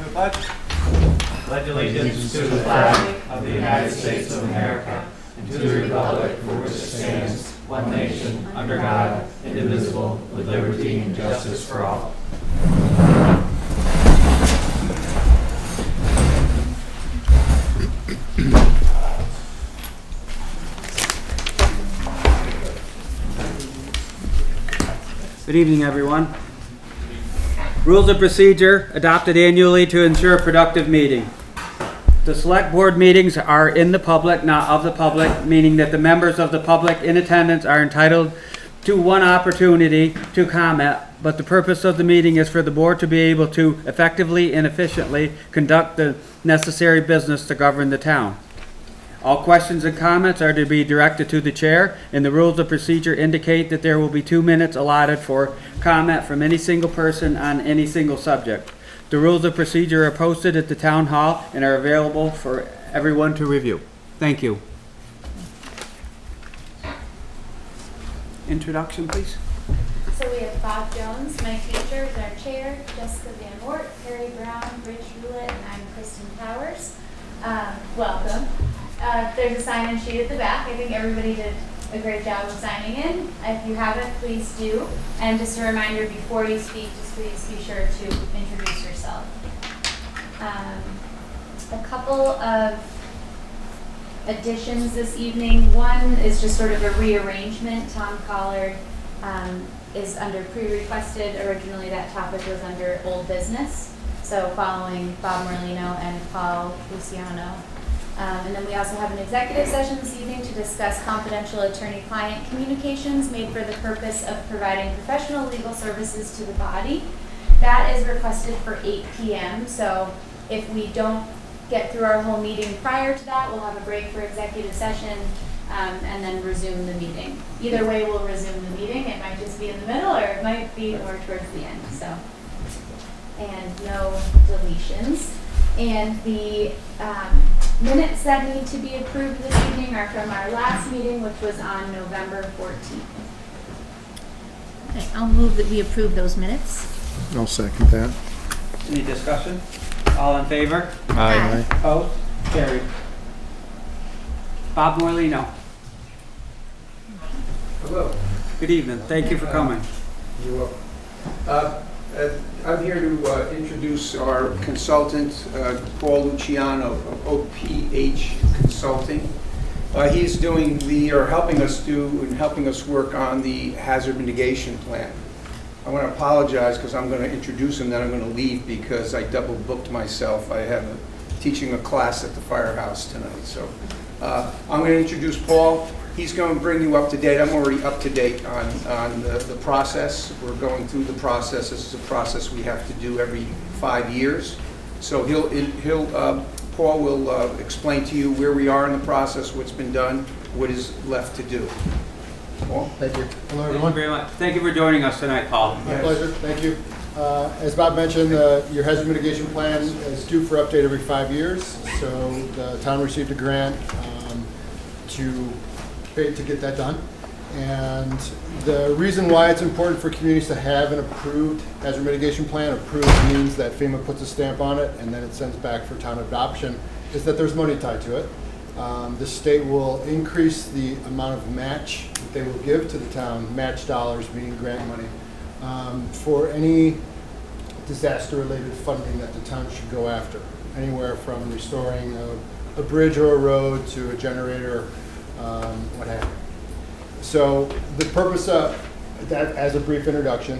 the pledge. Pledge allegiance to the flag of the United States of America and to the republic for which it stands, one nation, under God, indivisible, with liberty and justice for all. Good evening, everyone. Rules of procedure adopted annually to ensure a productive meeting. The select board meetings are in the public, not of the public, meaning that the members of the public in attendance are entitled to one opportunity to comment, but the purpose of the meeting is for the board to be able to effectively and efficiently conduct the necessary business to govern the town. All questions and comments are to be directed to the chair, and the rules of procedure indicate that there will be 2 minutes allotted for comment from any single person on any single subject. The rules of procedure are posted at the town hall and are available for everyone to review. Thank you. Introduction, please. So we have Bob Jones, my teacher, is our chair, Jessica Van Wart, Harry Brown, Rich Roulette, and I'm Kristen Powers. Welcome. There's a sign-in sheet at the back. I think everybody did a great job of signing in. If you haven't, please do. And just a reminder, before you speak, just please be sure to introduce yourself. A couple of additions this evening. One is just sort of a rearrangement. Tom Collard is under pre-requested. Originally that topic was under old business. So following Bob Morlino and Paul Luciano. And then we also have an executive session this evening to discuss confidential attorney-client communications made for the purpose of providing professional legal services to the body. That is requested for 8 p.m. So if we don't get through our whole meeting prior to that, we'll have a break for executive session and then resume the meeting. Either way, we'll resume the meeting. It might just be in the middle or it might be more towards the end. So, and no deletions. And the minutes that need to be approved this evening are from our last meeting, which was on November 14th. Okay, I'll move that we approve those minutes. I'll second that. Any discussion? All in favor? Aye. Opposed? Carried. Bob Morlino. Hello. Good evening. Thank you for coming. You're welcome. I'm here to introduce our consultant, Paul Luciano of OPH Consulting. He's doing helping us work on the hazard mitigation plan. I want to apologize because I'm going to introduce him, then I'm going to leave because I double booked myself. I have teaching a class at the firehouse tonight. So I'm going to introduce Paul. He's going to bring you up to date. I'm already up to date on the process. We're going through the process. This is a process we have to do every 5 years. So Paul will explain to you where we are in the process, what's been done, what is left to do. Paul? Thank you. Hello, Thank you everyone. very much. Thank you for joining us tonight, Paul. My pleasure. Thank you. As Bob mentioned, your hazard mitigation plan is due for update every 5 years. So the town received a grant to get that done. And the reason why it's important for communities to have an approved hazard mitigation plan, approved means that FEMA puts a stamp on it and then it sends back for town adoption, is that there's money tied to it. The state will increase the amount of match that they will give to the town, match dollars meaning grant money, for any disaster-related funding that the town should go after, anywhere from restoring a bridge or a road to a generator, what have you. So the purpose of that, as a brief introduction,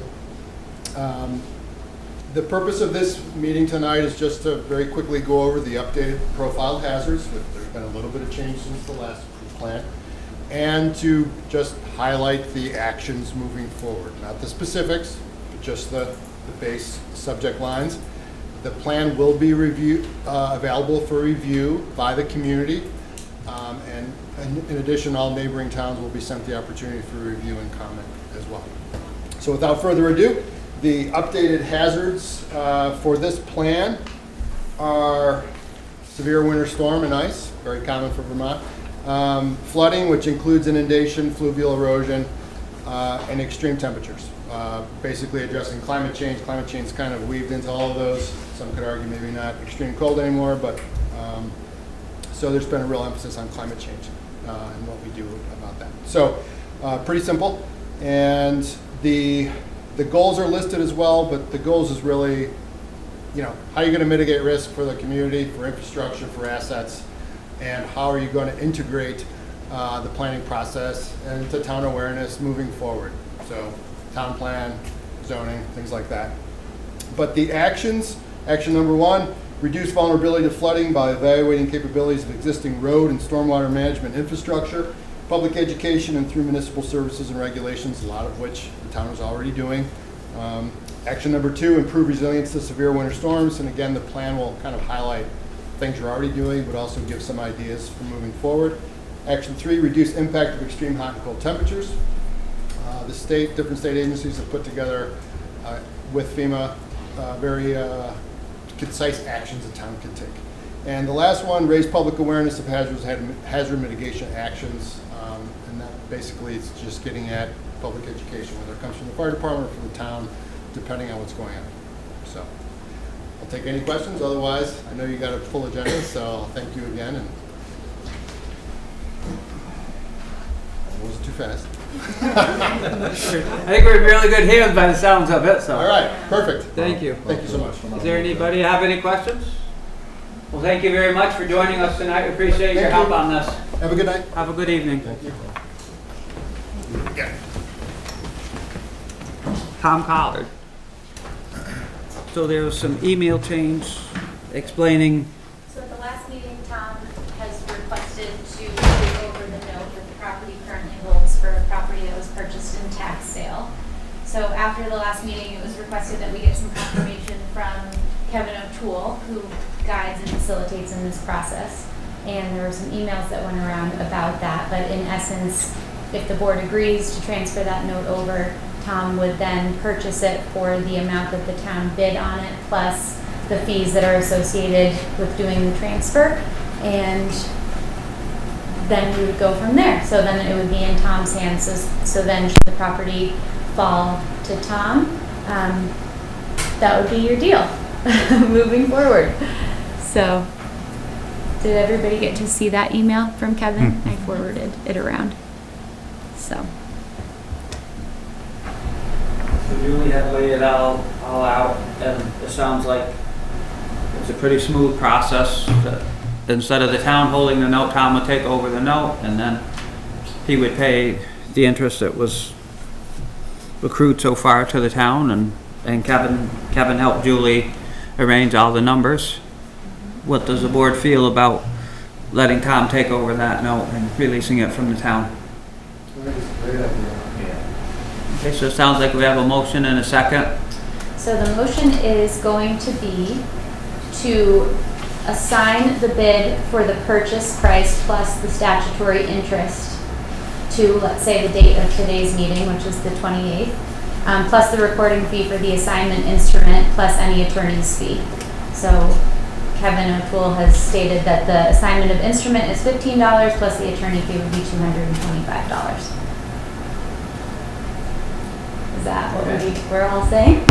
the purpose of this meeting tonight is just to very quickly go over the updated profiled hazards. There's been a little bit of change since the last plan, and to just highlight the actions moving forward, not the specifics, but just the base subject lines. The plan will be available for review by the community, and in addition, all neighboring towns will be sent the opportunity for review and comment as well. So without further ado, the updated hazards for this plan are severe winter storm and ice, very common for Vermont, flooding, which includes inundation, fluvial erosion, and extreme temperatures. basically addressing climate change. Climate change is kind of weaved into all of those. Some could argue maybe not extreme cold anymore, but so there's been a real emphasis on climate change and what we do about that. So pretty simple. And the goals are listed as well, but the goals is really, you know, how are you going to mitigate risk for the community, for infrastructure, for assets, and how are you going to integrate the planning process into town awareness moving forward. So town plan, zoning, things like that. But the actions, action number 1, reduce vulnerability to flooding by evaluating capabilities of existing road and stormwater management infrastructure, public education, and through municipal services and regulations, a lot of which the town is already doing. Action number 2, improve resilience to severe winter storms. And again, the plan will kind of highlight things you're already doing, but also give some ideas for moving forward. Action 3, reduce impact of extreme hot and cold temperatures. Different state agencies have put together with FEMA very concise actions the town can take. And the last one, raise public awareness of hazard mitigation actions. And that basically is just getting at public education, whether it comes from the fire department or from the town, depending on what's going on. So I'll take any questions. Otherwise, I know you got a full agenda, so I'll thank you again. And I wasn't too fast. I think we're in really good hands by the sounds of it, so. All right, perfect. Thank you. Thank you so much. Does there anybody have any questions? Well, thank you very much for joining us tonight. We appreciate your Thank help you. on this. Have a good night. Have a good evening. Thank you. Yeah. Tom Collard. So there was some email change explaining. So at the last meeting, Tom has requested to take over the note that the property currently holds for a property that was purchased in tax sale. So after the last meeting, it was requested that we get some confirmation from Kevin O'Toole, who guides and facilitates in this process. And there were some emails that went around about that, but in essence, if the board agrees to transfer that note over, Tom would then purchase it for the amount that the town bid on it, plus the fees that are associated with doing the transfer, and then we would go from there. So then it would be in Tom's hands. So then should the property fall to Tom, that would be your deal moving forward. So did everybody get to see that email from Kevin? I forwarded it around. So. So Julie had laid it all out, and it sounds like it's a pretty smooth process. That instead of the town holding the note, Tom would take over the note, and then he would pay the interest that was accrued so far to the town, and Kevin helped Julie arrange all the numbers. What does the board feel about letting Tom take over that note and releasing it from the town? Okay, so it sounds like we have a motion and a second. So the motion is going to be to assign the bid for the purchase price plus the statutory interest to, let's say, the date of today's meeting, which is the 28th, plus the recording fee for the assignment instrument, plus any attorney's fee. So Kevin O'Toole has stated that the assignment of instrument is $15, plus the attorney fee would be $225. Is that what we're all saying?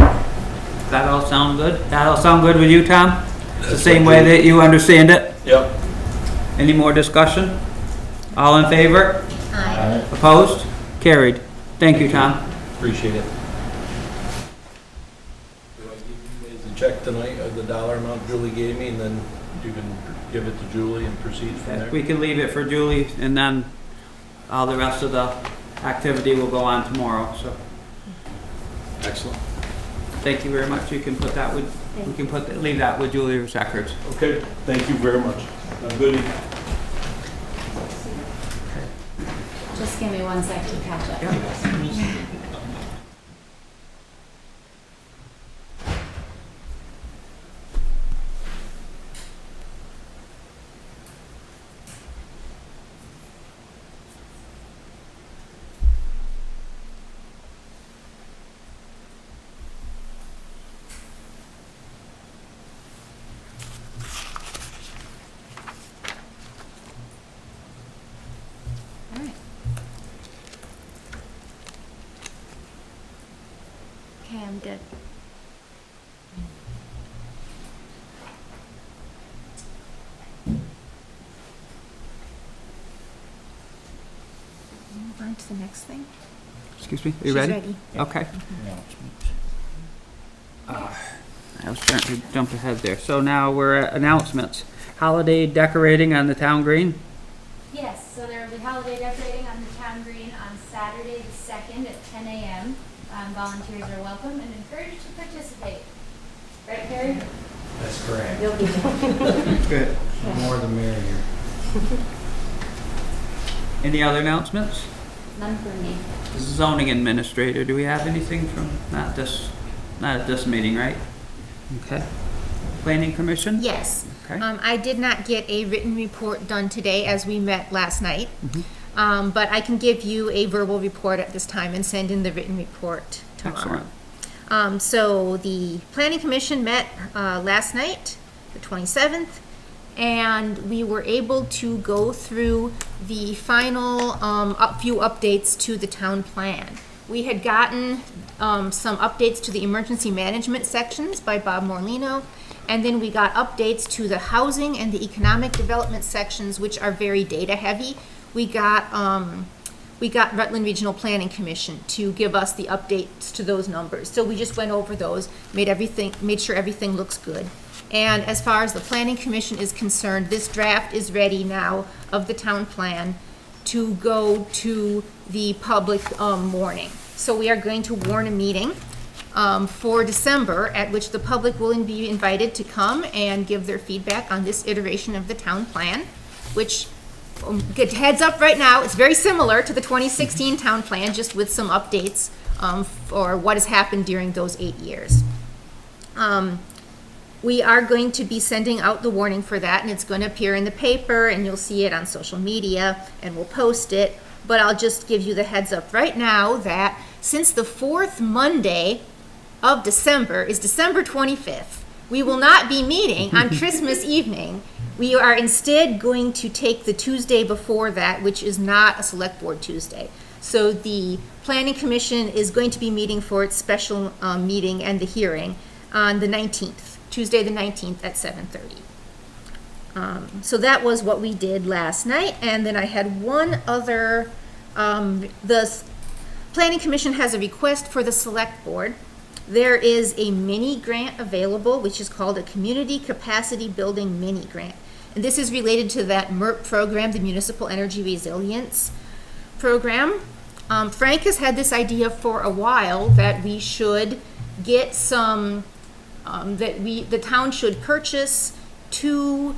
That all sound good? That all sound good with you, Tom? The same way that you understand it? Yep. Any more discussion? All in favor? Aye. Opposed? Carried. Thank you, Tom. Appreciate it. Do I give you guys the check tonight of the dollar amount Julie gave me, and then you can give it to Julie and proceed from there? We can leave it for Julie, and then all the rest of the activity will go on tomorrow, so. Excellent. Thank you very much. You can put that with, leave that with Julie's records. Okay, thank you very much. Have a good evening. Just give me 1 sec to catch up. Good. Move on to the next thing. Excuse me, are you She's ready? ready. Okay. I was trying to jump ahead there. So now we're at announcements. Holiday decorating on the town green. Yes, so there will be holiday decorating on the town green on Saturday the 2nd at 10 a.m. Volunteers are welcome and encouraged to participate. Right, Carrie? That's correct. You'll be Good. The more the merrier. Any other announcements? none for me. Zoning administrator, do we have anything from, not at this meeting, right? Okay. Planning commission? Yes. Okay. I did not get a written report done today as we met last night. Mm-hmm. But I can give you a verbal report at this time and send in the written report tomorrow. Excellent. So the planning commission met last night, the 27th, and we were able to go through the final few updates to the town plan. We had gotten some updates to the emergency management sections by Bob Morlino, and then we got updates to the housing and the economic development sections, which are very data heavy. We got Rutland Regional Planning Commission to give us the updates to those numbers. So we just went over those, made sure everything looks good. And as far as the Planning Commission is concerned, this draft is ready now of the town plan to go to the public warning. So we are going to warn a meeting for December at which the public will be invited to come and give their feedback on this iteration of the town plan, which, get heads up right now, it's very similar to the 2016 town plan, just with some updates for what has happened during those 8 years. We are going to be sending out the warning for that, and it's going to appear in the paper, and you'll see it on social media, and we'll post it. But I'll just give you the heads up right now that since the fourth Monday of December is December 25th, we will not be meeting on Christmas evening. We are instead going to take the Tuesday before that, which is not a select board Tuesday. So the Planning Commission is going to be meeting for its special meeting and the hearing on the 19th. Tuesday the 19th at 7:30. So that was what we did last night, and then I had one other, the Planning Commission has a request for the Select Board. There is a mini grant available, which is called a Community Capacity Building Mini Grant. And this is related to that MERP program, the Municipal Energy Resilience Program. Frank has had this idea for a while that we should get some the town should purchase 2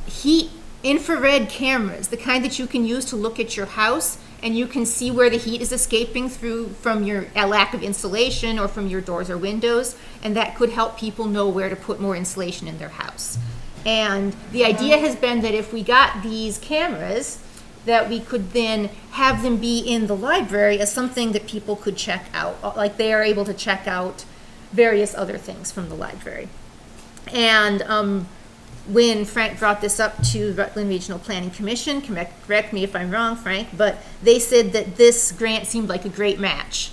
heat infrared cameras, the kind that you can use to look at your house and you can see where the heat is escaping through from your lack of insulation or from your doors or windows, and that could help people know where to put more insulation in their house. And the idea has been that if we got these cameras, that we could then have them be in the library as something that people could check out, like they are able to check out various other things from the library. And when Frank brought this up to Rutland Regional Planning Commission, correct me if I'm wrong, Frank, but they said that this grant seemed like a great match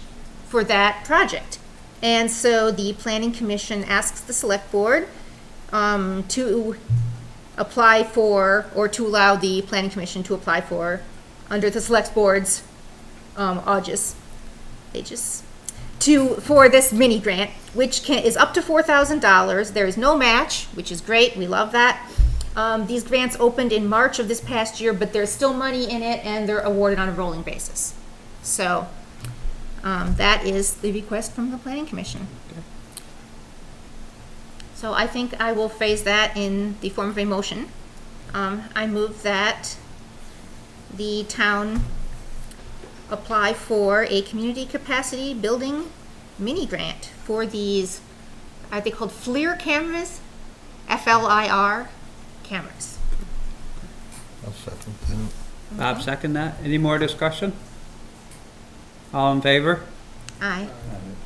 for that project. And so the Planning Commission asks the Select Board to apply for, or to allow the Planning Commission to apply for, under the Select Board's for this mini grant, which is up to $4,000. There is no match, which is great. We love that. These grants opened in March of this past year, but there's still money in it, and they're awarded on a rolling basis. So that is the request from the Planning Commission. So I think I will phrase that in the form of a motion. I move that the town apply for a community capacity building mini grant for these, are they called FLIR cameras? FLIR cameras. I'll second that. Bob, second that. Any more discussion? All in favor? Aye.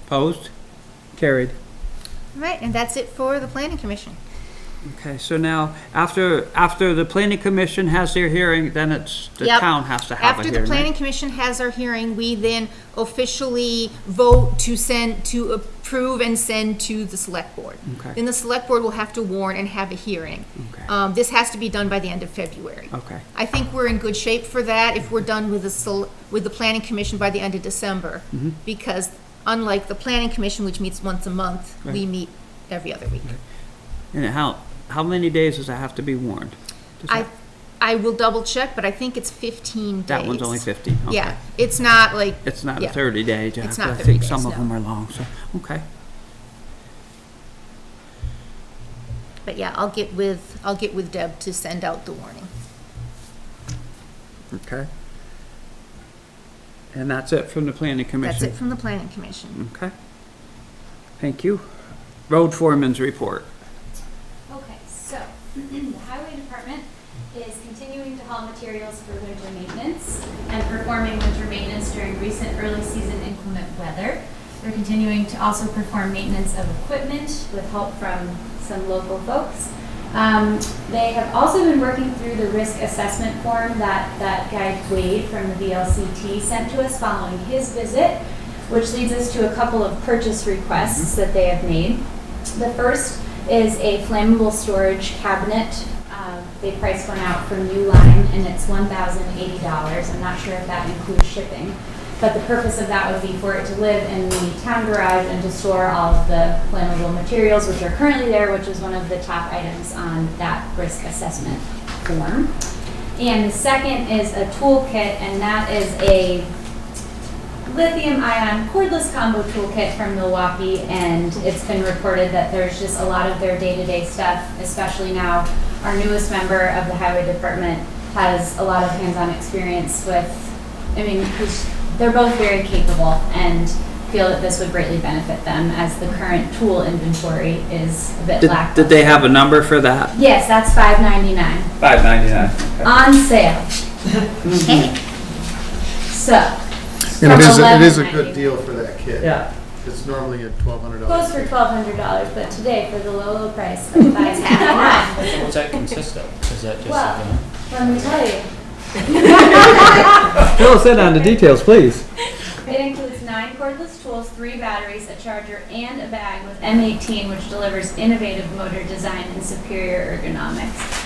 Opposed? Carried. All right, and that's it for the Planning Commission. Okay, so now, after the planning commission has their hearing, then it's, the Yep. town has to have a After hearing, the planning right? commission has our hearing, we then officially vote to approve and send to the select board. Okay. Then the select board will have to warn and have a hearing. Okay. This has to be done by the end of February. Okay, I think we're in good shape for that if we're done with the planning commission by the end of December. Mm-hmm. Because unlike the planning commission, which meets once a month, we Right. meet every other week. and how many days does that have to be warned? Does that- I will double check, but I think it's 15 days. That one's only 15, okay. Yeah, it's not like. It's not a yeah. 30-day, It's I not 30 think days, some of no. them are long, so, okay. But yeah, I'll get with Deb to send out the warning. Okay. And that's it from the planning commission? That's it from the planning commission. Okay. Thank you. Road foreman's report. Okay, so the highway department is continuing to haul materials for winter maintenance and performing winter maintenance during recent early season inclement weather. They're continuing to also perform maintenance of equipment with help from some local folks. They have also been working through the risk assessment form that guy Wade from the VLCT sent to us following his visit, which leads us to a couple of purchase requests that they have made. The first is a flammable storage cabinet. They priced one out from New Line, and it's $1,080. I'm not sure if that includes shipping. But the purpose of that would be for it to live in the town garage and to store all of the flammable materials which are currently there, which is one of the top items on that risk assessment form. And the second is a toolkit, and that is a lithium-ion cordless combo toolkit from Milwaukee, and it's been reported that there's just a lot of their day-to-day stuff, especially now our newest member of the highway department has a lot of hands-on experience with, they're both very capable and feel that this would greatly benefit them as the current tool inventory is a bit lackluster. Did they have a number for that? Yes, that's $5.99 $5.99. on sale. So. And it from is a $11.90. good deal for that kit. Yeah. It's normally a $1,200. Goes for $1,200, but today for the low price of $5.99. What's that consist of? Is that just? Well, let me tell you, Fill us in on the details, please. it includes 9 cordless tools, 3 batteries, a charger, and a bag with M18, which delivers innovative motor design and superior ergonomics.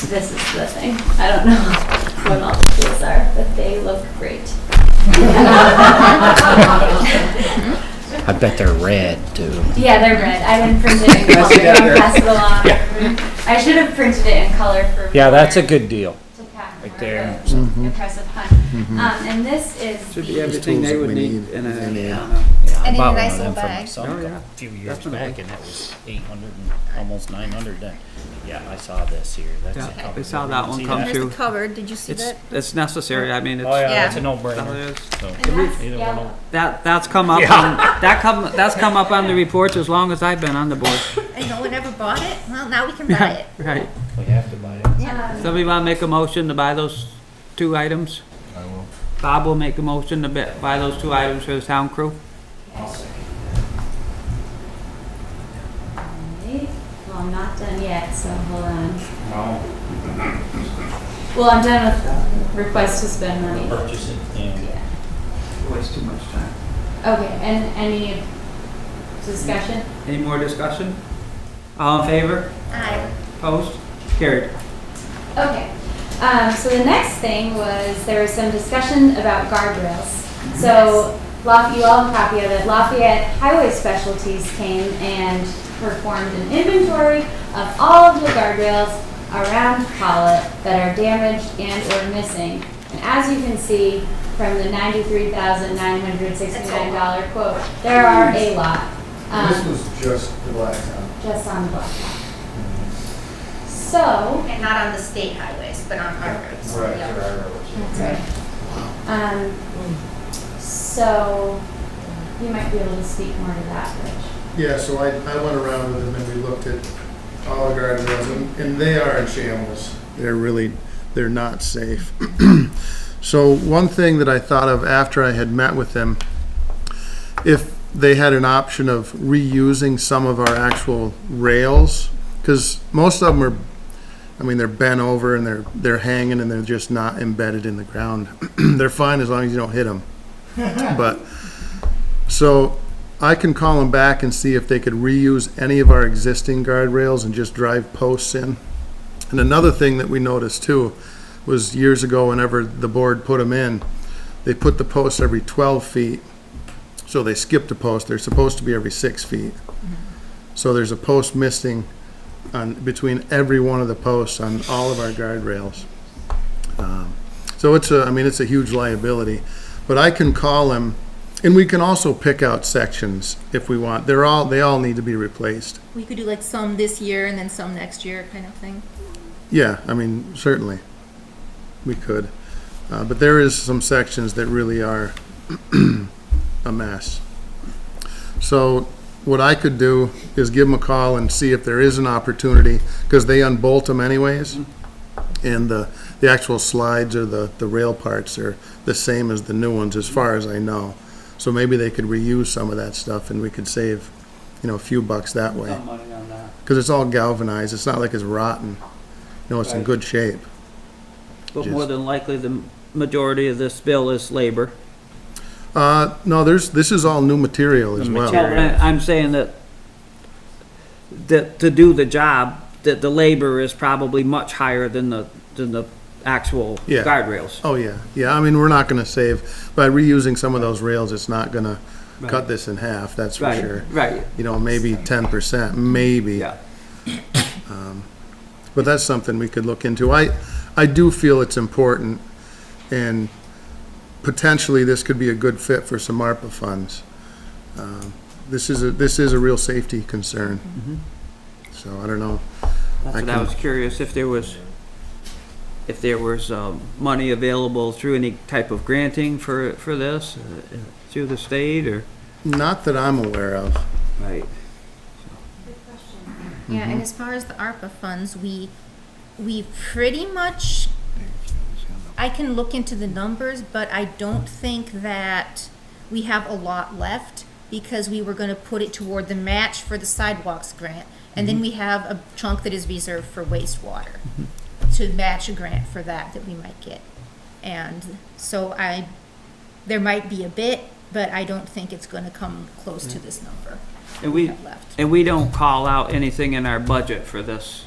This is the thing. I don't know what all the tools are, but they look great. I bet they're red too. Yeah, they're red. I didn't print it in color. that Don't pass it along. I should have printed it in color for. Yeah, that's a good deal. To pack right for there. the Impressive hunt. And this is. Should be everything they would need in a, Yeah, I And in a bought nice one of them little from bag. my son Oh, yeah. a few years Definitely. back, and that was 800 and almost 900 then. Yeah, I saw this here. That's Yeah, a cover. they saw that one See come that? There's through. the cover, did you see It's, that? it's necessary, I mean, it's. Oh yeah, Yeah. that's a That no-brainer. is- So, And that's either yellow. one. That's come up on, that's come up on the reports as long as I've been on the board. And no one ever bought it? Well, now we can buy it. Right. We have to buy it. Somebody want to make a motion to buy those 2 items? I will. Bob will make a motion to buy those 2 items for the town crew. Alright. Well, I'm not done yet, so hold on. Well, I'm done with request to spend money. Purchase it, yeah. Yeah. Waste too much time. Okay, and any discussion? Any more discussion? All in favor? Aye. Opposed? Carried. Okay, so the next thing was there was some discussion about guardrails. So you all have a copy of it. Lafayette Highway Specialties came and performed an inventory of all of the guardrails around Pawlet that are damaged and or missing. And as you can see from the $93,969 quote, there are a lot. This was just the blacktop. Just on the blacktop. So, And not on the state highways, but on our roads. Right. that's right. So, you might be able to speak more to that, Rich. Yeah, so I went around with them and we looked at all the guardrails and they are in shambles. They're not safe. So one thing that I thought of after I had met with them, if they had an option of reusing some of our actual rails, because most of them are, I mean, they're bent over and they're hanging and they're just not embedded in the ground. They're fine as long as you don't hit them. But, so I can call them back and see if they could reuse any of our existing guardrails and just drive posts in. And another thing that we noticed too was years ago, whenever the board put them in, they put the posts every 12 feet. So they skipped a post. They're supposed to be every 6 feet. So there's a post missing on between every one of the posts on all of our guardrails. So it's a huge liability. But I can call them, and we can also pick out sections if we want. They all need to be replaced. We could do like some this year and then some next year kind of thing. Yeah, I mean, certainly, we could. But there is some sections that really are a mess. So what I could do is give them a call and see if there is an opportunity, because they unbolt them anyways. And the actual slides or the rail parts are the same as the new ones as far as I know. So maybe they could reuse some of that stuff and we could save, a few bucks that way. Some money on that. Because it's all galvanized. It's not like it's rotten. It's in good shape. But more than likely, the majority of this bill is labor. No, this is all new material as well. Well, I'm saying that to do the job, that the labor is probably much higher than the actual Yeah. guardrails. Oh, yeah. Yeah, I mean, we're not going to save, by reusing some of those rails, it's not going to Right. cut this in half, that's for Right, sure. right. Maybe 10%, maybe. Yeah. But that's something we could look into. I do feel it's important, and potentially this could be a good fit for some ARPA funds. This is a real safety concern. So I don't know. That's what I was curious, if there was money available through any type of granting for this, through the state, or? Not that I'm aware of. Right. Yeah, and as far as the ARPA funds, we pretty much, I can look into the numbers, but I don't think that we have a lot left, because we were gonna put it toward the match for the sidewalks grant. And then we have a chunk that is reserved for wastewater, to match a grant for that we might get. And so there might be a bit, but I don't think it's gonna come close to this number And we we, have left. and we don't call out anything in our budget for this.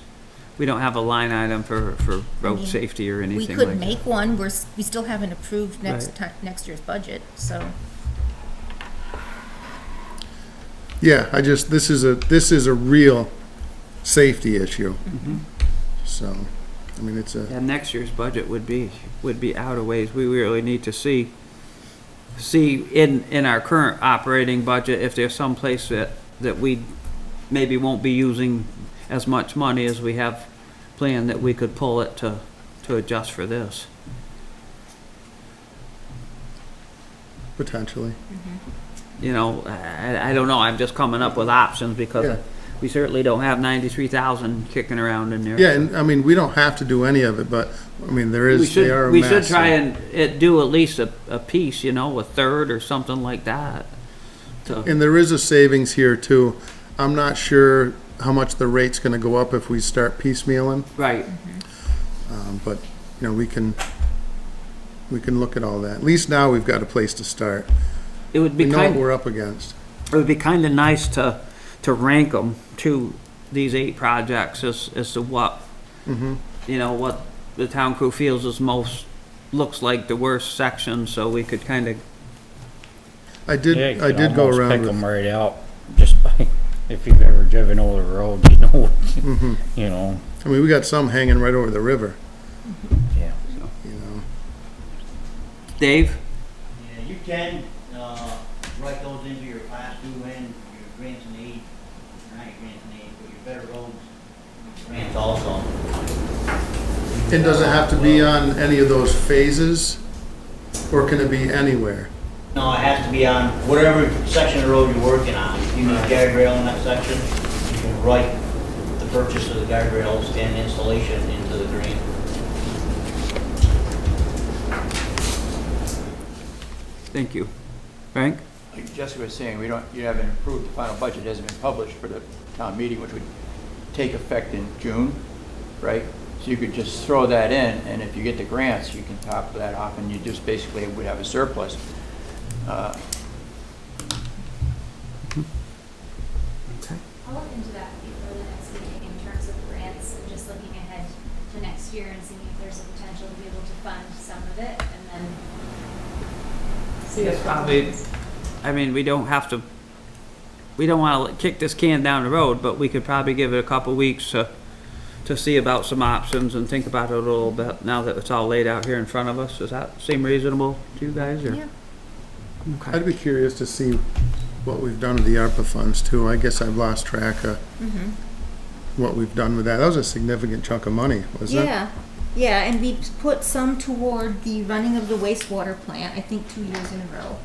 We don't have a line item for road mean, safety or We anything like could that. make one, we still haven't approved next year's budget, so. Yeah, this is a real safety issue. So, I mean, it's a, And next year's budget would be out of ways. We really need to see in our current operating budget, if there's some place that we maybe won't be using as much money as we have planned, that we could pull it to adjust for this. potentially. I don't know, I'm just coming up with options, Yeah. because we certainly don't have 93,000 kicking around in there. Yeah, and I mean, we don't have to do any of it, but, I mean, they are a We should mess. try and do at least a piece, a third or something like that. And there is a savings here too. I'm not sure how much the rate's gonna go up if we start piecemealing, Right, but, we can look at all that. At least now we've got a place to start. it would We be know what kind, we're up against. it would be kind of nice to rank them to these 8 projects as to what, what the town crew feels is looks like the worst section, so we could kind of, I did go around Pick with, them right out, just by, if you've ever driven over the road, I mean, we got some hanging right over the river, yeah. Dave? Yeah, you can, write those into your class 2 and your grants and aid, not your grants and aid, but your better roads grants also. And does it have to be on any of those phases, or can it be anywhere? No, it has to be on whatever section of the road you're working on. If you need a guardrail in that section, you can write the purchase of the guardrails and installation into the grant. Thank you. Frank? Like Jessica was saying, you haven't approved the final budget, it hasn't been published for the town meeting, which would take effect in June, right? So you could just throw that in, and if you get the grants, you can top that off, and you just basically would have a surplus. I'll look into that for the next meeting in terms of grants and just looking ahead to next year and seeing if there's a potential to be able to fund some of it and then see It's what probably, happens. I mean, we don't want to kick this can down the road, but we could probably give it a couple weeks to see about some options and think about it a little bit now that it's all laid out here in front of us. Does that seem reasonable to you guys? Or? Yeah. Okay. I'd be curious to see what we've done with the ARPA funds too. I guess I've lost track of what we've done with that. That was a significant chunk of money, wasn't it? Yeah, yeah, and we put some toward the running of the wastewater plant, I think 2 years in a row.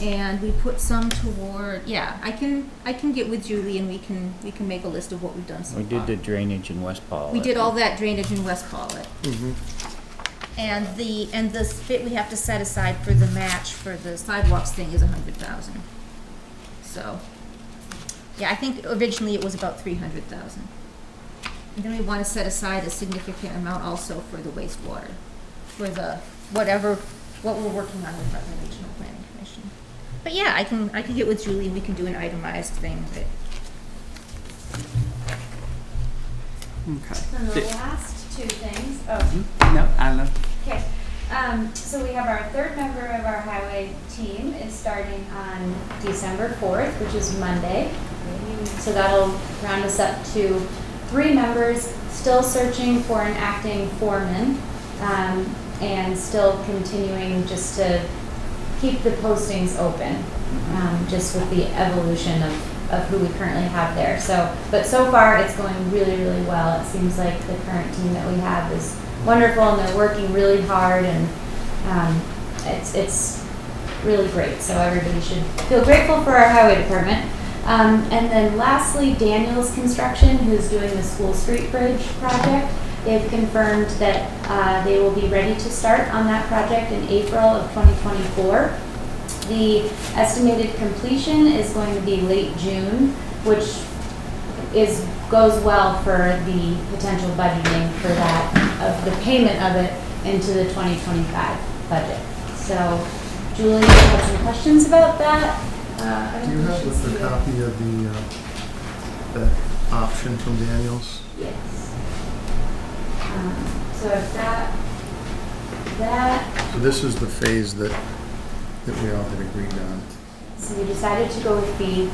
And we put some toward, yeah, I can get with Julie and we can make a list of what we've done so We far. did the drainage in West Pawlet. We did all that drainage in West Pawlet. And the bit we have to set aside for the match for the sidewalks thing is $100,000. So, yeah, I think originally it was about $300,000. And then we want to set aside a significant amount also for the wastewater, for the what we're working on with Rutland Regional Planning Commission. But yeah, I can get with Julie and we can do an itemized thing. But And the Okay. last two things, oh, No, I don't know. okay. So we have our third member of our highway team is starting on December 4th, which is Monday. So that'll round us up to 3 members, still searching for an acting foreman, and still continuing just to keep the postings open, just with the evolution of who we currently have there. But so far it's going really, really well. It seems like the current team that we have is wonderful and they're working really hard and it's really great. So everybody should feel grateful for our highway department. And then lastly, Daniel's Construction, who's doing the School Street Bridge project. They've confirmed that they will be ready to start on that project in April of 2024. The estimated completion is going to be late June, which goes well for the potential budgeting for that, of the payment of it into the 2025 budget. So, Julie, you have some questions about that? Do you have the copy of the option from Daniels? Yes. So I've got that. So this is the phase that we all had agreed on. So we decided to go with the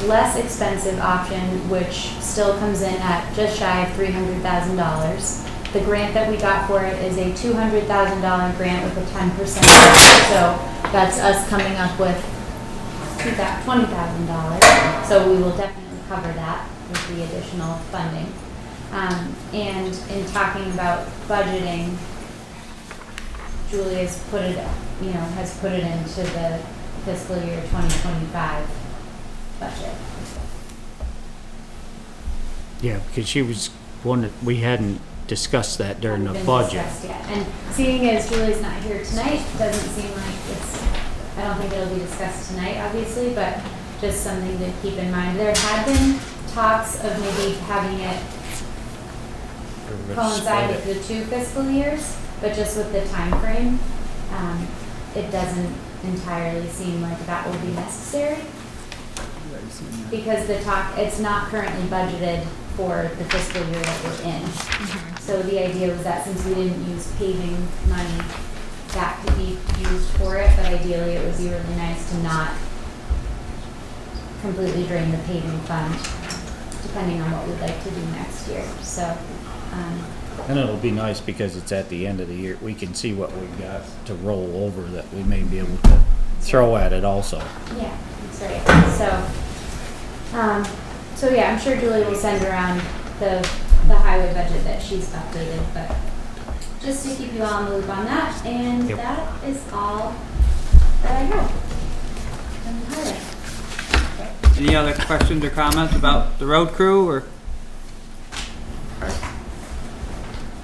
less expensive option, which still comes in at just shy of $300,000. The grant that we got for it is a $200,000 grant with a 10%. So that's us coming up with $20,000. So we will definitely cover that with the additional funding. And in talking about budgeting, Julie has put it into the fiscal year 2025 budget. Yeah, because she was one that we hadn't discussed that during the Haven't been budget. discussed yet. And seeing as Julie's not here tonight, doesn't seem like I don't think it'll be discussed tonight, obviously, but just something to keep in mind. There had been talks of maybe having it coincide with the 2 fiscal years, but just with the time frame, it doesn't entirely seem like that will be necessary. Because it's not currently budgeted for the fiscal year that we're in. So the idea was that since we didn't use paving money, that could be used for it, but ideally it would be really nice to not completely drain the paving fund, depending on what we'd like to do next year. So, And it'll be nice because it's at the end of the year. We can see what we've got to roll over that we may be able to throw at it also. yeah, that's right. So yeah, I'm sure Julie will send around the highway budget that she's updated, but just to keep you all in the loop on that, and Yep. that is all that I have. on the highway. Any other questions or comments about the road crew or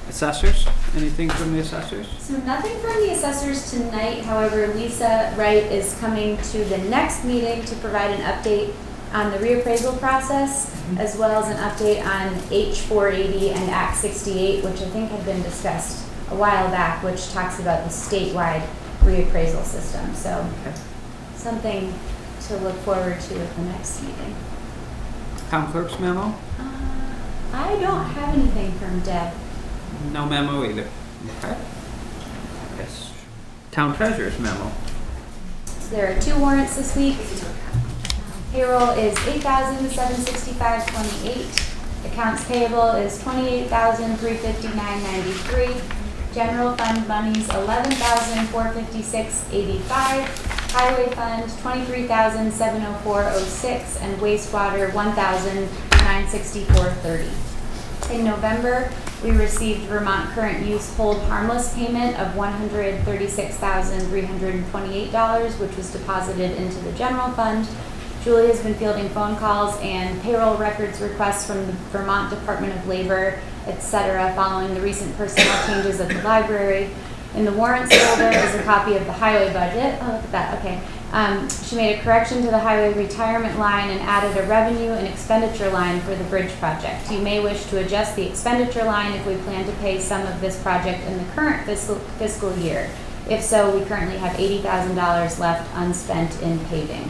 assessors? Anything from the assessors? So nothing from the assessors tonight. However, Lisa Wright is coming to the next meeting to provide an update on the reappraisal process, as well as an update on H480 and Act 68, which I think had been discussed a while back, which talks about the statewide reappraisal system. So something to look forward to at the next meeting. Town clerk's memo? I don't have anything from Deb. No memo either. Okay. Yes. Town treasurer's memo. There are 2 warrants this week. Payroll is $8,765.28. Accounts payable is $28,359.93. General fund monies $11,456.85. Highway fund $23,704.06, and wastewater $1,964.30. In November, we received Vermont Current Use Hold Harmless payment of $136,328, which was deposited into the general fund. Julie has been fielding phone calls and payroll records requests from the Vermont Department of Labor, etc., following the recent personnel changes at the library. In the warrants folder is a copy of the highway budget. Oh, look at that. Okay. She made a correction to the highway retirement line and added a revenue and expenditure line for the bridge project. You may wish to adjust the expenditure line if we plan to pay some of this project in the current fiscal year. If so, we currently have $80,000 left unspent in paving.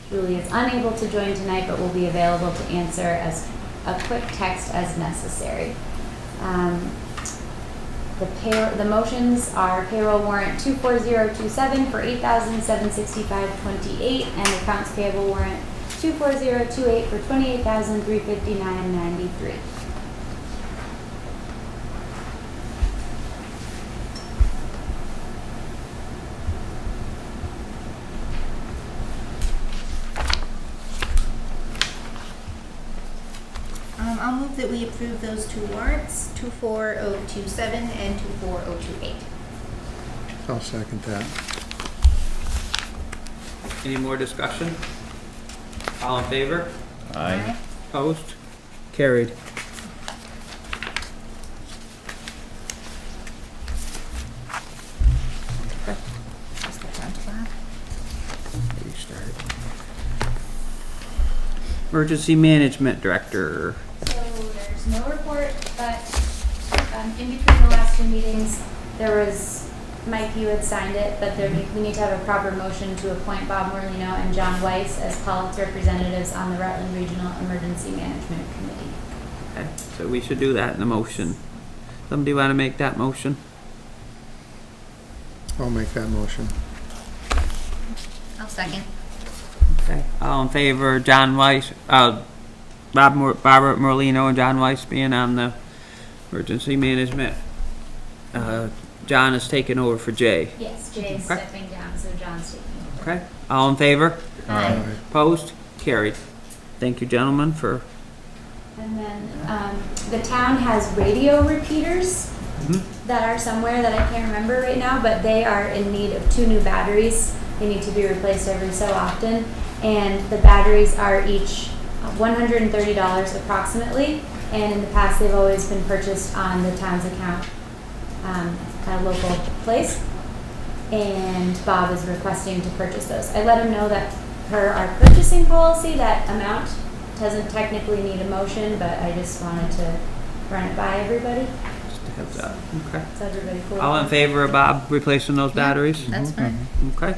Julie is unable to join tonight, but will be available to answer as a quick text as necessary. The motions are payroll warrant 24027 for $8,765.28 and accounts payable warrant 24028 for $28,359.93. I'll move that we approve those 2 warrants, 24027 and 24028. I'll second that. Any more discussion? All in favor? Aye. Opposed? Carried. Just the front, Bob. Restart. Emergency Management Director. So there's no report, but in between the last 2 meetings, there was, Mike, you had signed it, but we need to have a proper motion to appoint Bob Morlino and John Weiss as Pawlet's representatives on the Rutland Regional Emergency Management Committee. Okay, so we should do that in the motion. Somebody want to make that motion? I'll make that motion. I'll second. Okay. All in favor, John Weiss, Robert Morlino and John Weiss being on the emergency management. John is taking over for Jay. Yes, Jay's Okay. stepping down, so John's taking over. Okay. All in favor? Aye. Opposed? Carried. Thank you, gentlemen, for. And then the town has radio repeaters that are somewhere that I can't remember right now, but they are in need of 2 new batteries. They need to be replaced every so often, and the batteries are each $130 approximately, and in the past they've always been purchased on the town's account at a local place, and Bob is requesting to purchase those. I let him know that per our purchasing policy, that amount doesn't technically need a motion, but I just wanted to run it by everybody. Just a heads up. Okay. Is everybody cool? All in favor of Bob replacing those batteries? That's fine. Okay.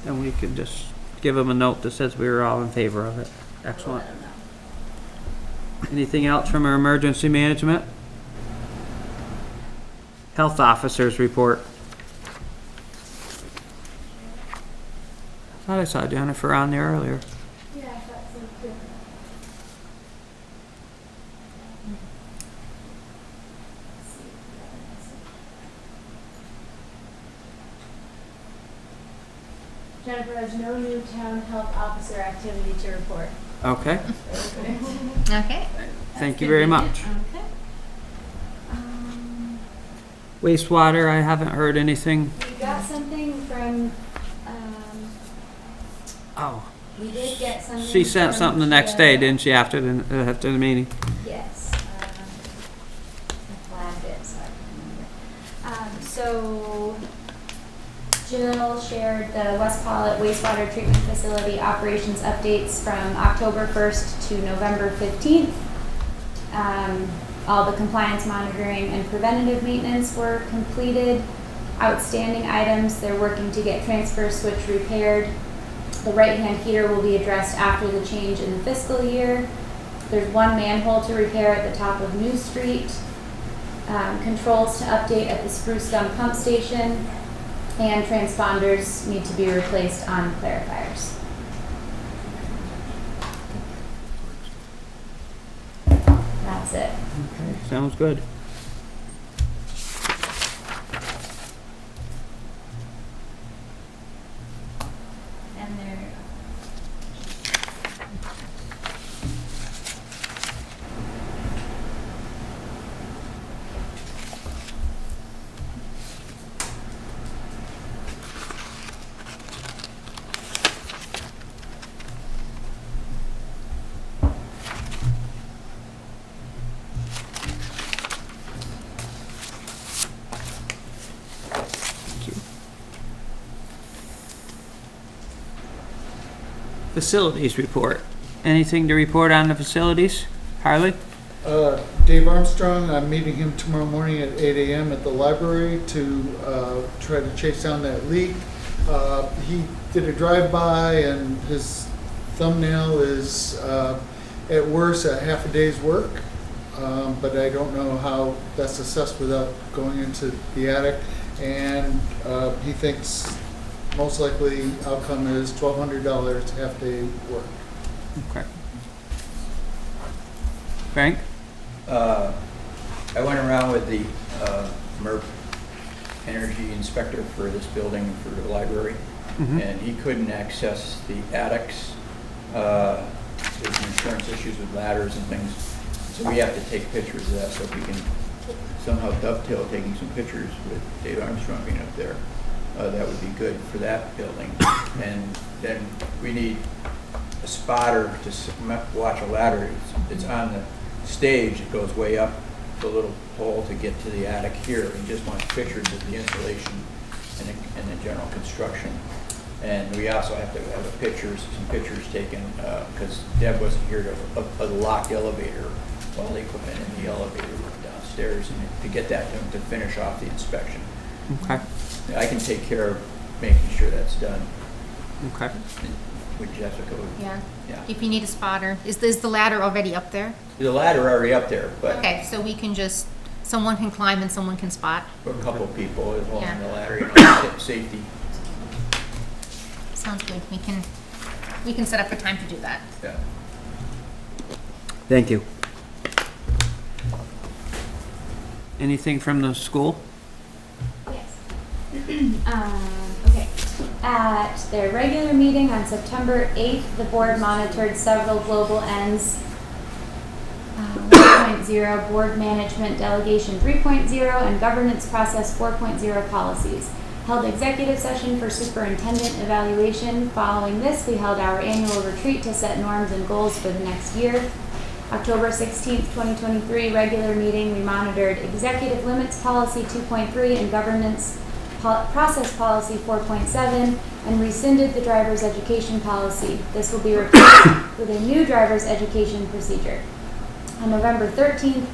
And we can just give him a note that says we were all in favor of it. Excellent. Let him know. Anything else from our emergency management? Health officers report. Thought I saw Jennifer on there earlier. Yeah, I thought so too. Jennifer has no new town health officer activity to report. Okay. Okay. Thank you very much. Okay. Wastewater, I haven't heard anything. We got something from, Oh, we did get something. she sent from something the next day, didn't she, after the meeting? Yes. I flagged it, so I can remember. So Jill shared the West Pawlet wastewater treatment facility operations updates from October 1st to November 15th. All the compliance monitoring and preventative maintenance were completed. Outstanding items, they're working to get transfer switch repaired. The right-hand heater will be addressed after the change in the fiscal year. There's one manhole to repair at the top of New Street. Controls to update at the Spruce Gum pump station. And transponders need to be replaced on clarifiers. That's it. Okay, sounds good. And there. Facilities report. Anything to report on the facilities? Harley? Dave Armstrong, I'm meeting him tomorrow morning at 8 a.m. at the library to try to chase down that leak. He did a drive-by and his thumbnail is at worst a half a day's work, but I don't know how that's assessed without going into the attic. And he thinks most likely outcome is $1,200 half day work. Okay. Frank? I went around with the MERP energy inspector for this building for the library, and he couldn't access the attics. There's some insurance issues with ladders and things, so we have to take pictures of that. So if we can somehow dovetail taking some pictures with Dave Armstrong being up there, that would be good for that building. And then we need a spotter to watch a ladder. It's on the stage. It goes way up the little hole to get to the attic here. We just want pictures of the installation and the general construction. And we also have to have some pictures taken because Deb wasn't here to a locked elevator while the equipment in the elevator was downstairs, and to get that to finish off the inspection. Okay. I can take care of making sure that's done. Okay. With Jessica. Yeah. Yeah. If you need a spotter. Is the ladder already up there? The ladder already up there, but Okay, so we can just, someone can climb and someone can spot. for a couple people is along Yeah. the ladder, safety. Sounds good. We can set up a time to do that. Yeah. Thank you. Anything from the school? Okay. At their regular meeting on September 8th, the board monitored several global ends. 1.0 Board Management Delegation 3.0 and Governance Process 4.0 policies. Held executive session for superintendent evaluation. Following this, we held our annual retreat to set norms and goals for the next year. October 16th, 2023, regular meeting, we monitored Executive Limits Policy 2.3 and Governance Process Policy 4.7 and rescinded the Driver's Education Policy. This will be replaced with a new Driver's Education Procedure. On November 13th,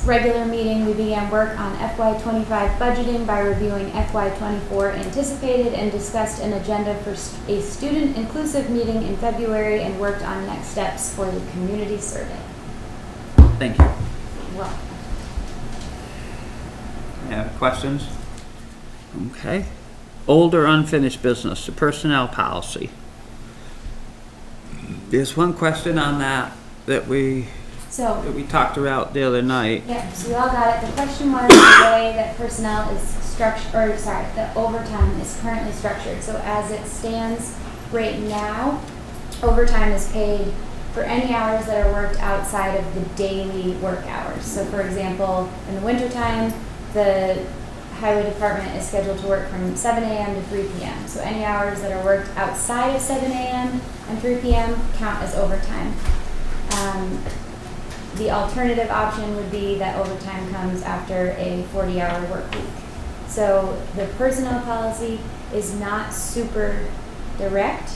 regular meeting, we began work on FY25 budgeting by reviewing FY24 anticipated and discussed an agenda for a student-inclusive meeting in February and worked on next steps for the community survey. Thank you. Well, Any other questions? Okay. Old or unfinished business, the personnel policy. There's one question on that we talked about the other night. yeah, so we all got it. The question was the way that personnel is structured, or sorry, the overtime is currently structured. So as it stands right now, overtime is paid for any hours that are worked outside of the daily work hours. So for example, in the wintertime, the highway department is scheduled to work from 7 a.m. to 3 p.m. So any hours that are worked outside of 7 a.m. and 3 p.m. count as overtime. The alternative option would be that overtime comes after a 40-hour work week. So the personnel policy is not super direct,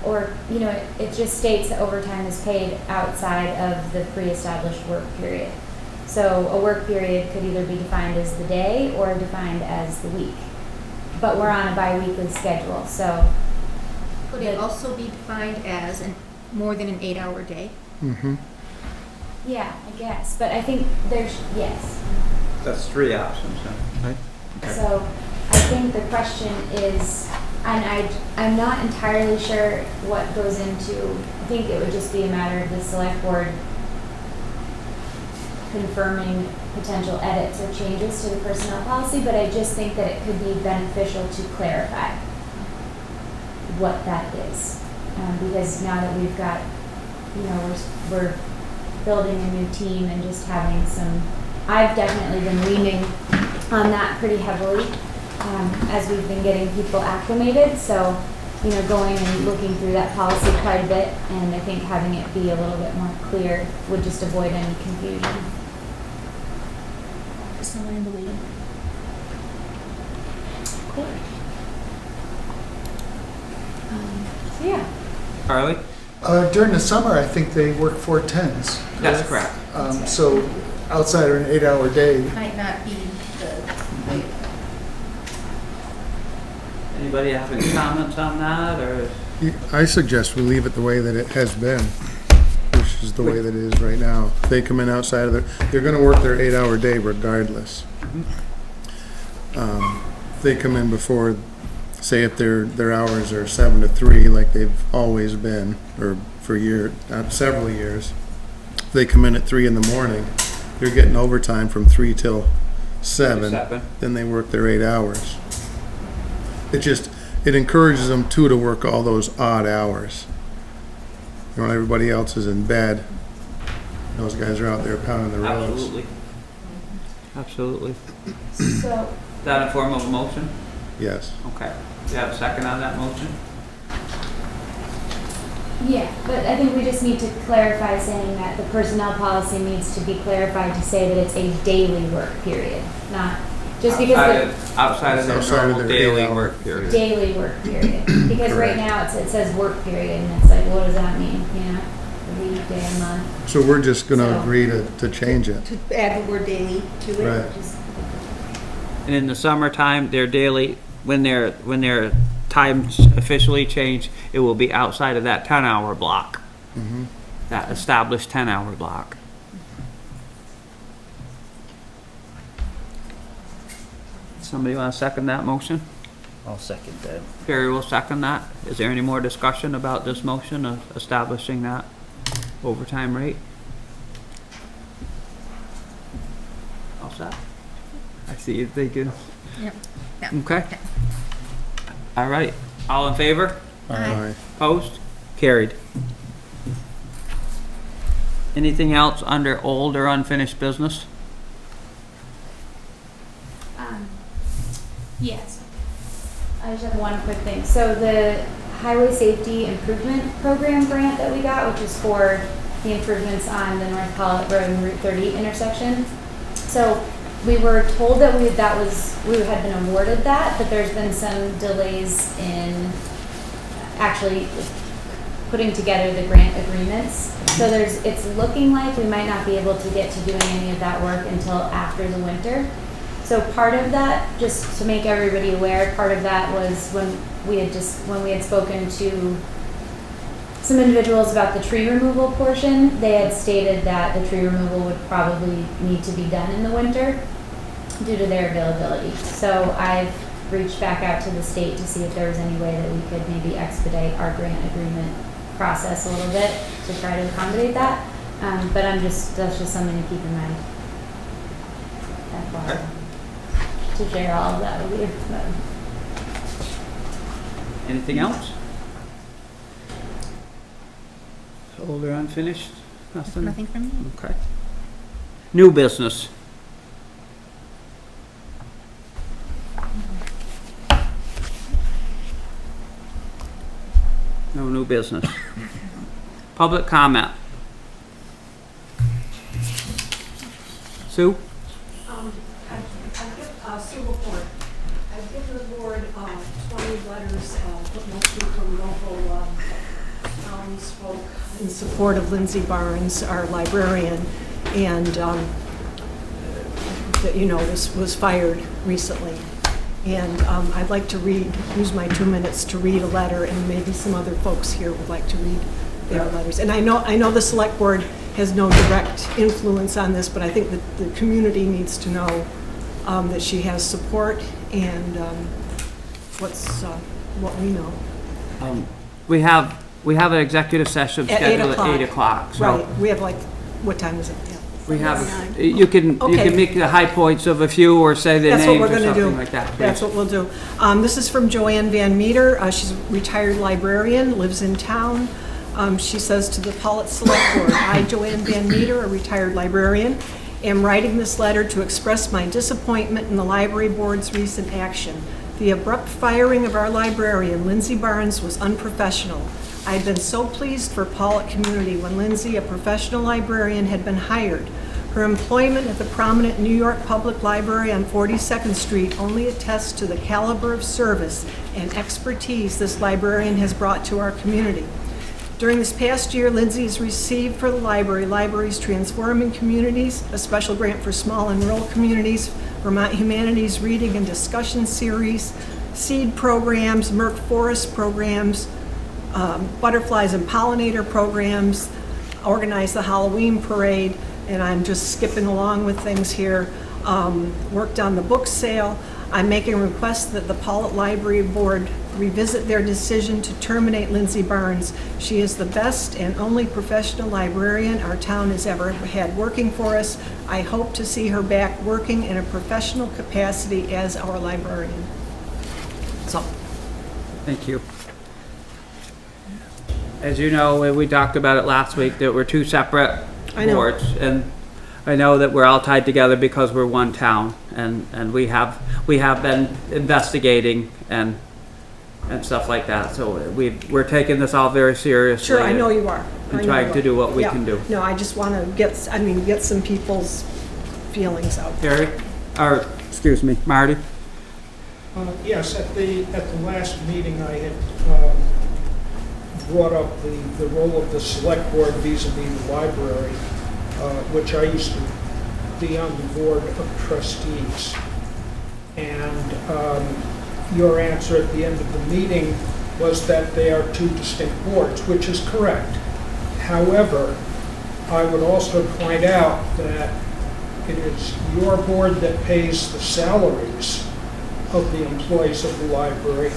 or, you know, it just states that overtime is paid outside of the pre-established work period. So a work period could either be defined as the day or defined as the week. But we're on a bi-weekly schedule, so. Could it also be defined as more than an 8-hour day? Mm-hmm. Yeah, I guess, but I think yes. That's 3 options, right? So I think the question is, and I'm not entirely sure what goes into, I think it would just be a matter of the select board confirming potential edits or changes to the personnel policy, but I just think that it could be beneficial to clarify what that is. Because now that we've got, you know, we're building a new team and just having I've definitely been leaning on that pretty heavily as we've been getting people acclimated. So, you know, going and looking through that policy quite a bit, and I think having it be a little bit more clear would just avoid any confusion. Is someone in the waiting room? Cool. So yeah. Carly? During the summer, I think they work 4/10s. That's correct. So outside of an 8-hour day, Might not be the, Anybody have any comments on that, or? I suggest we leave it the way that it has been, which is the way that it is right now. They come in outside of they're gonna work their 8-hour day regardless. They come in before, say if their hours are 7 to 3, like they've always been, or for several years. They come in at 3 in the morning, they're getting overtime from 3 till 7. Then they work their 8 hours. It encourages them to work all those odd hours. You know, when everybody else is in bed, those guys are out there pounding the roads. Absolutely. Absolutely. So Is that a form of a motion? Yes. Okay. Do you have a second on that motion? yeah, but I think we just need to clarify saying that the personnel policy needs to be clarified to say that it's a daily work period, not just because Outside of their Outside of normal their daily 8-hour. work period. daily work period. Because right Correct. now it says work period, and it's like, what does that mean? You know, a week, day, a month. So we're just gonna So- agree to change it. to add the word daily to it. Right. Just, And in the summertime, their daily, when their times officially change, it will be outside of that 10-hour block. Mhm. That established 10-hour block. Somebody want to second that motion? I'll second that. Perry will second that. Is there any more discussion about this motion of establishing that overtime rate? All set? I see you thinking. Yep. Yeah. Okay. All right. All in favor? Aye. Opposed? Carried. Anything else under old or unfinished business? yes. I just have one quick thing. So the Highway Safety Improvement Program grant that we got, which is for the improvements on the North Pawlet Road and Route 30 intersection. So we were told that we had been awarded that, but there's been some delays in actually putting together the grant agreements. So it's looking like we might not be able to get to doing any of that work until after the winter. So part of that, just to make everybody aware, part of that was when we had spoken to some individuals about the tree removal portion. They had stated that the tree removal would probably need to be done in the winter due to their availability. So I've reached back out to the state to see if there was any way that we could maybe expedite our grant agreement process a little bit to try to accommodate that. But that's just something to keep in mind. FYI. To share all of that with you. Anything else? Old or unfinished? Nothing? Nothing from me. Okay. New business. No new business. Public comment. Sue? Sue report. I've given the board 20 letters, but mostly from local townsfolk in support of Lindsay Barnes, our librarian, and this was fired recently. And I'd like to use my 2 minutes to read a letter, and maybe some other folks here would like to read their letters. And I know the select board has no direct influence on this, but I think that the community needs to know that she has support and what we know. We have an executive session At scheduled at 8 o'clock. So Right, we have what time is it? Yeah. we have, you can Okay. make the high points of a few or say their That's what names we're or gonna do. something like that, please. That's what we'll do. This is from Joanne Van Meter. She's a retired librarian, lives in town. She says to the Pawlet Select Board, I, Joanne Van Meter, a retired librarian, am writing this letter to express my disappointment in the library board's recent action. The abrupt firing of our librarian, Lindsay Barnes, was unprofessional. I had been so pleased for Pawlet community when Lindsay, a professional librarian, had been hired. Her employment at the prominent New York Public Library on 42nd Street only attests to the caliber of service and expertise this librarian has brought to our community. During this past year, Lindsay has received for the library, Libraries Transforming Communities, a special grant for small and rural communities, Vermont Humanities Reading and Discussion Series, seed programs, Merck Forest programs, butterflies and pollinator programs, organized the Halloween parade, and I'm just skipping along with things here. Worked on the book sale. I'm making a request that the Pawlet Library Board revisit their decision to terminate Lindsay Barnes. She is the best and only professional librarian our town has ever had working for us. I hope to see her back working in a professional capacity as our librarian. So, Thank you. As you know, we talked about it last week, that we're two separate I know. boards. And I know that we're all tied together because we're one town. And we have been investigating and stuff like that. So we're taking this all very seriously. sure, I know you are. And I know trying you to are. do what we Yeah. can do. No, I just want to get some people's feelings out. Gary, or, excuse me, Marty? Yes, at the last meeting, I had brought up the role of the select board vis-a-vis the library, which I used to be on the board of trustees. And your answer at the end of the meeting was that they are two distinct boards, which is correct. However, I would also point out that it is your board that pays the salaries of the employees of the library,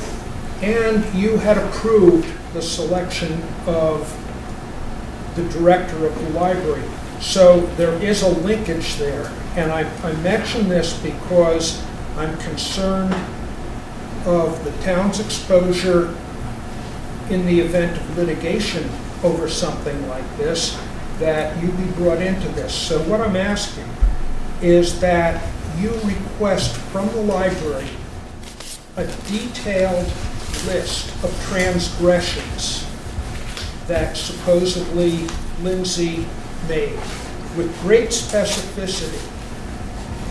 and you had approved the selection of the director of the library. So there is a linkage there, and I mention this because I'm concerned of the town's exposure in the event of litigation over something like this, that you be brought into this. So what I'm asking is that you request from the library a detailed list of transgressions that supposedly Lindsay made with great specificity,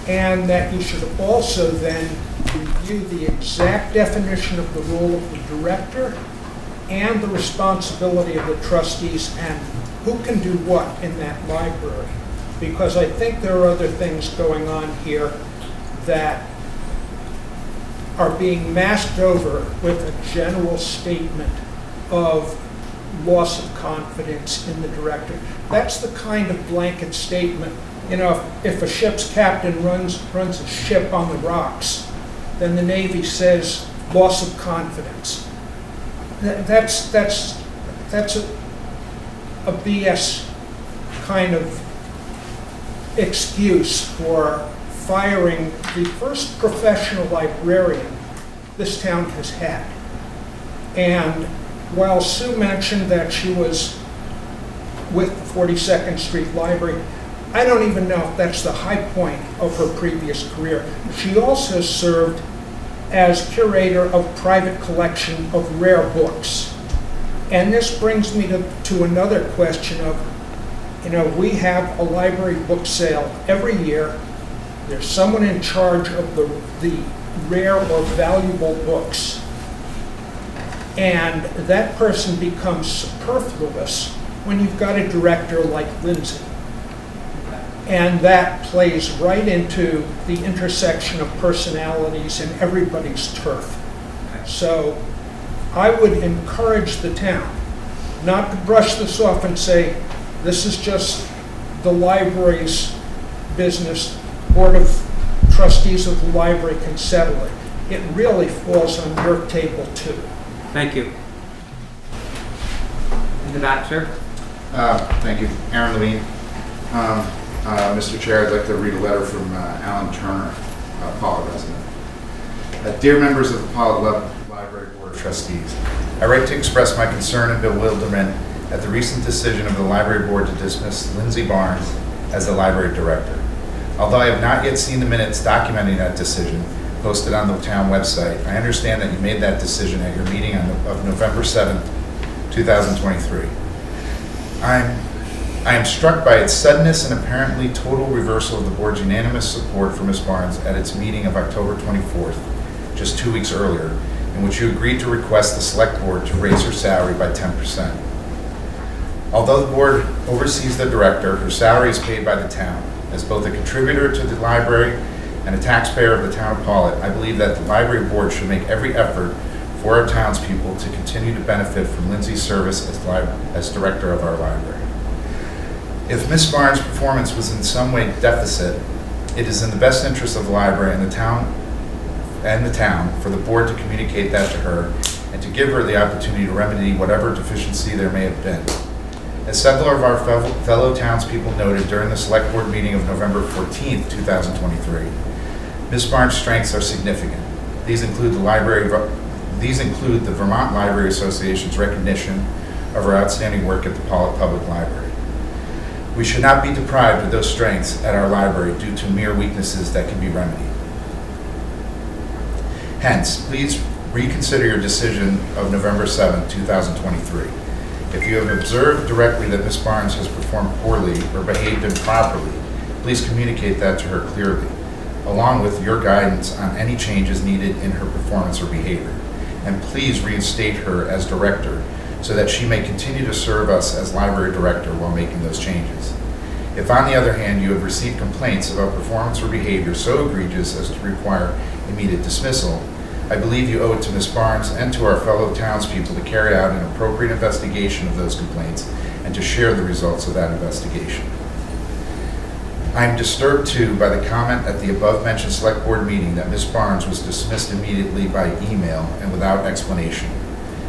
and that you should also then review the exact definition of the role of the director and the responsibility of the trustees and who can do what in that library. Because I think there are other things going on here that are being masked over with a general statement of loss of confidence in the director. That's the kind of blanket statement. You know, if a ship's captain runs a ship on the rocks, then the Navy says loss of confidence. That's a BS kind of excuse for firing the first professional librarian this town has had. And while Sue mentioned that she was with the 42nd Street Library, I don't even know if that's the high point of her previous career. She also served as curator of private collection of rare books. And this brings me to another question of, you know, we have a library book sale every year. There's someone in charge of the rare or valuable books. And that person becomes superfluous when you've got a director like Lindsay. And that plays right into the intersection of personalities and everybody's turf. So I would encourage the town not to brush this off and say, this is just the library's business. Board of Trustees of the library can settle it. It really falls on your table too. Thank you. In the back, sir. Thank you. Aaron Levine. Mr. Chair, I'd like to read a letter from Alan Turner, Pawlet resident. Dear members of the Pawlet Library Board of Trustees, I write to express my concern and bewilderment at the recent decision of the Library Board to dismiss Lindsay Barnes as the library director. Although I have not yet seen the minutes documenting that decision posted on the town website, I understand that you made that decision at your meeting of November 7th, 2023. I am struck by its suddenness and apparently total reversal of the board's unanimous support for Ms. Barnes at its meeting of October 24th, just 2 weeks earlier, in which you agreed to request the select board to raise her salary by 10%. Although the board oversees the director, her salary is paid by the town. As both a contributor to the library and a taxpayer of the town of Pawlet, I believe that the library board should make every effort for our townspeople to continue to benefit from Lindsay's service as director of our library. If Ms. Barnes' performance was in some way deficit, it is in the best interest of the library and the town for the board to communicate that to her and to give her the opportunity to remedy whatever deficiency there may have been. As several of our fellow townspeople noted during the select board meeting of November 14th, 2023, Ms. Barnes' strengths are significant. These include the Vermont Library Association's recognition of her outstanding work at the Pawlet Public Library. We should not be deprived of those strengths at our library due to mere weaknesses that can be remedied. Hence, please reconsider your decision of November 7th, 2023. If you have observed directly that Ms. Barnes has performed poorly or behaved improperly, please communicate that to her clearly, along with your guidance on any changes needed in her performance or behavior. And please reinstate her as director so that she may continue to serve us as library director while making those changes. If, on the other hand, you have received complaints about performance or behavior so egregious as to require immediate dismissal, I believe you owe it to Ms. Barnes and to our fellow townspeople to carry out an appropriate investigation of those complaints and to share the results of that investigation. I am disturbed too by the comment at the above-mentioned select board meeting that Ms. Barnes was dismissed immediately by email and without explanation.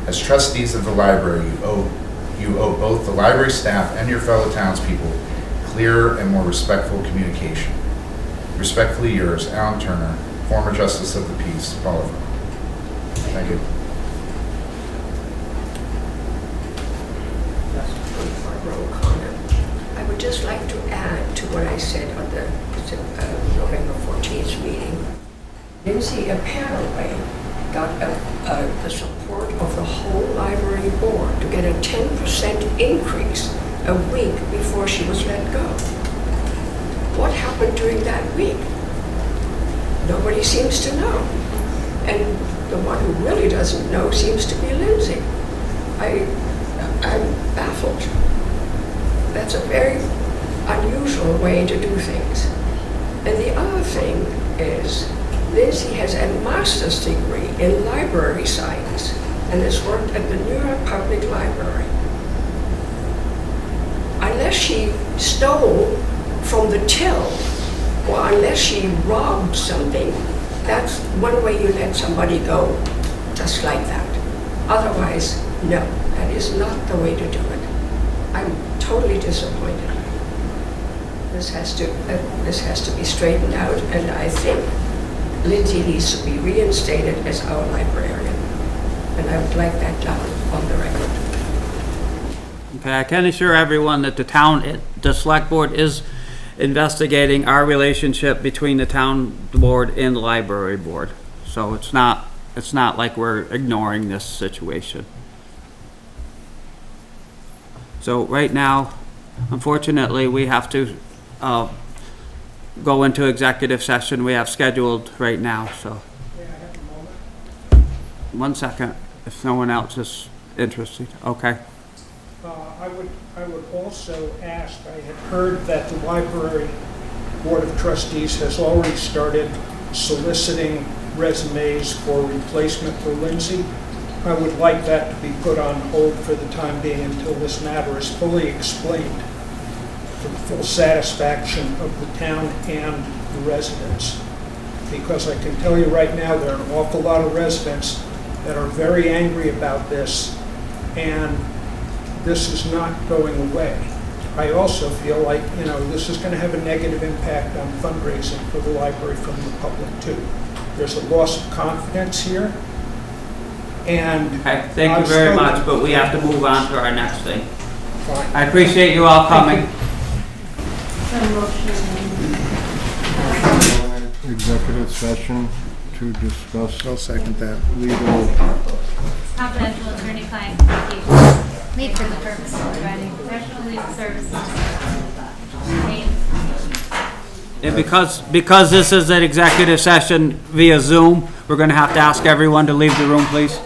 As trustees of the library, you owe both the library staff and your fellow townspeople clearer and more respectful communication. Respectfully yours, Alan Turner, former Justice of the Peace, Pawlet. Thank you. I would just like to add to what I said on the November 14th meeting. Lindsay apparently got the support of the whole library board to get a 10% increase a week before she was let go. What happened during that week? Nobody seems to know. And the one who really doesn't know seems to be Lindsay. I'm baffled. That's a very unusual way to do things. And the other thing is, Lindsay has a master's degree in library science and has worked at the New York Public Library. Unless she stole from the till, or unless she robbed something, that's one way you let somebody go, just like that. Otherwise, no, that is not the way to do it. I'm totally disappointed. This has to be straightened out, and I think Lindsay needs to be reinstated as our librarian. And I would like that done on the record. Okay, I can assure everyone that the select board is investigating our relationship between the town board and the library board. So it's not like we're ignoring this situation. So right now, unfortunately, we have to go into executive session we have scheduled right now, so. one second, if no one else is interested. Okay. I would also ask, I had heard that the library Board of Trustees has already started soliciting resumes for replacement for Lindsay. I would like that to be put on hold for the time being until this matter is fully explained for the full satisfaction of the town and the residents. Because I can tell you right now, there are an awful lot of residents that are very angry about this, and this is not going away. I also feel like, this is going to have a negative impact on fundraising for the library from the public too. There's a loss of confidence here, and Okay, thank you very much, but we have to move on to our next thing. Fine. I appreciate you all coming. Executive session to discuss I'll second that. legal. Confidential attorney-client communications made for the purpose of providing professional legal services. And because this is an executive session via Zoom, we're gonna have to ask everyone to leave the room, please.